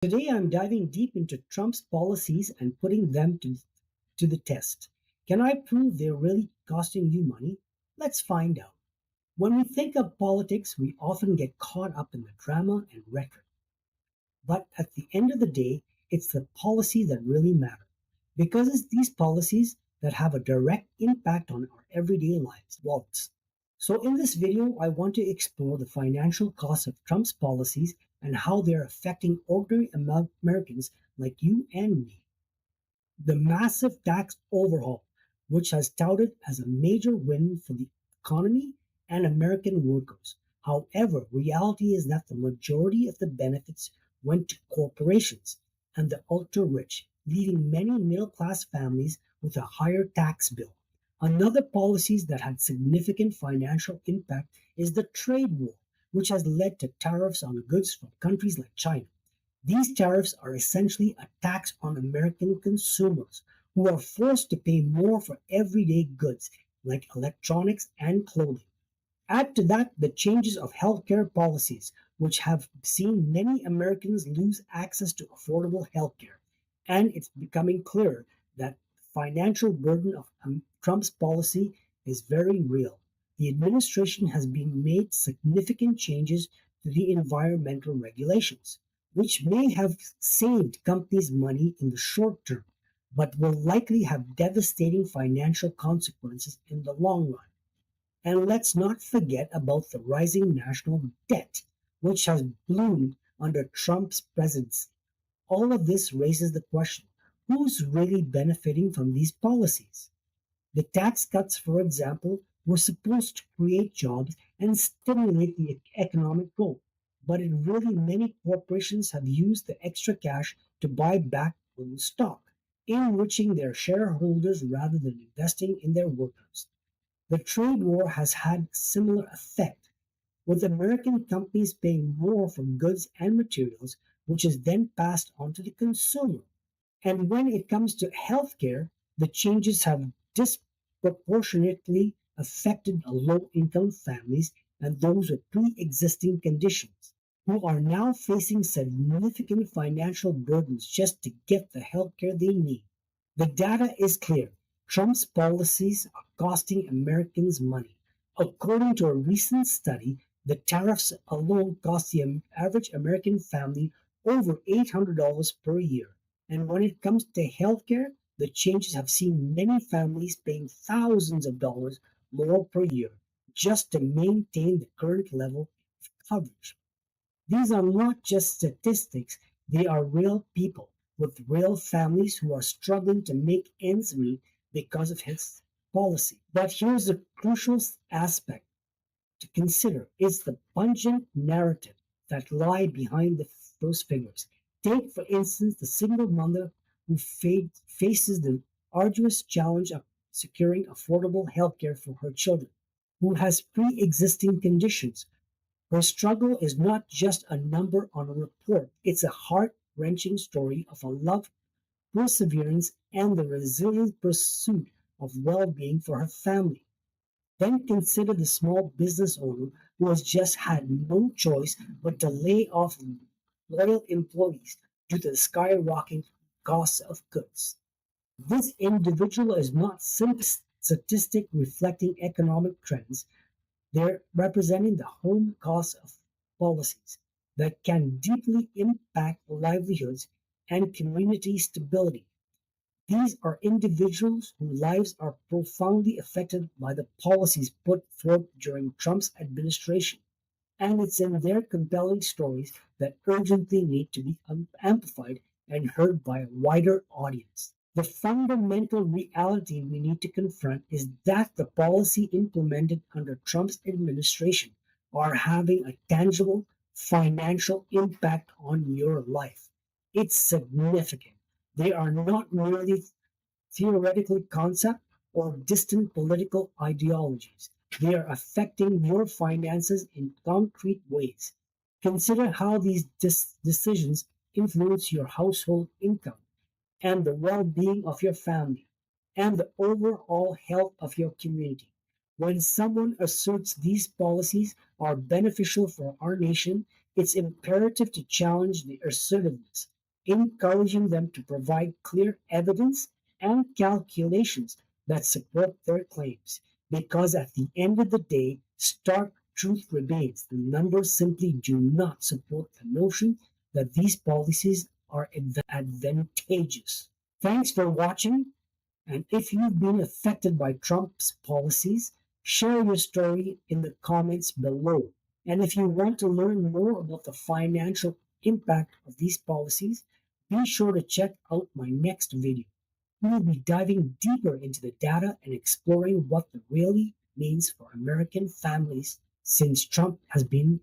Today, I'm diving deep into Trump's policies and putting them to the test. Can I prove they're really costing you money? Let's find out. When we think of politics, we often get caught up in the drama and rhetoric. But at the end of the day, it's the policy that really matter. Because it's these policies that have a direct impact on our everyday lives, wallets. So in this video, I want to explore the financial costs of Trump's policies and how they're affecting ordinary Americans like you and me. The massive tax overhaul, which has touted as a major win for the economy and American workers. However, reality is that the majority of the benefits went to corporations and the ultra rich, leaving many middle class families with a higher tax bill. Another policies that had significant financial impact is the trade war, which has led to tariffs on goods from countries like China. These tariffs are essentially a tax on American consumers who are forced to pay more for everyday goods like electronics and clothing. Add to that the changes of healthcare policies, which have seen many Americans lose access to affordable healthcare. And it's becoming clear that the financial burden of Trump's policy is very real. The administration has been made significant changes to the environmental regulations, which may have saved companies money in the short term, but will likely have devastating financial consequences in the long run. And let's not forget about the rising national debt, which has bloomed under Trump's presidency. All of this raises the question, who's really benefiting from these policies? The tax cuts, for example, were supposed to create jobs and stimulate the economic growth, but in really many corporations have used the extra cash to buy back own stock, enriching their shareholders rather than investing in their workers. The trade war has had a similar effect, with American companies paying more for goods and materials, which is then passed on to the consumer. And when it comes to healthcare, the changes have disproportionately affected low income families and those with pre existing conditions, who are now facing significant financial burdens just to get the healthcare they need. The data is clear. Trump's policies are costing Americans money. According to a recent study, the tariffs alone cost the average American family over $800 per year. And when it comes to healthcare, the changes have seen many families paying thousands of dollars more per year just to maintain the current level of coverage. These are not just statistics, they are real people with real families who are struggling to make ends meet because of his policy. But here's the crucial aspect to consider is the pungent narrative that lie behind those figures. Take, for instance, the single mother who faces the arduous challenge of securing affordable health care for her children, who has pre existing conditions. Her struggle is not just a number on a report, it's a heart wrenching story of a love, perseverance, and the resilient pursuit of well being for her family. Then consider the small business owner who has just had no choice but to lay off loyal employees due to the skyrocketing costs of goods. This individual is not simply a statistic reflecting economic trends, they're representing the home costs of policies that can deeply impact livelihoods and community stability. These are individuals whose lives are profoundly affected by the policies put forth during Trump's administration, and it's in their compelling stories that urgently need to be amplified and heard by a wider audience. The fundamental reality we need to confront is that the policy implemented under Trump's administration are having a tangible financial impact on your life. It's significant. They are not merely theoretical concepts or distant political ideologies. They are affecting your finances in concrete ways. Consider how these decisions influence your household income and the well being of your family and the overall health of your community. When someone asserts these policies are beneficial for our nation, It's imperative to challenge the assertiveness, encouraging them to provide clear evidence and calculations that support their claims. Because at the end of the day, stark truth remains. The numbers simply do not support the notion that these policies are advantageous. Thanks for watching. And if you've been affected by Trump's policies, share your story in the comments below. And if you want to learn more about the financial impact of these policies, be sure to check out my next video. We will be diving deeper into the data and exploring what it really means for American families since Trump has been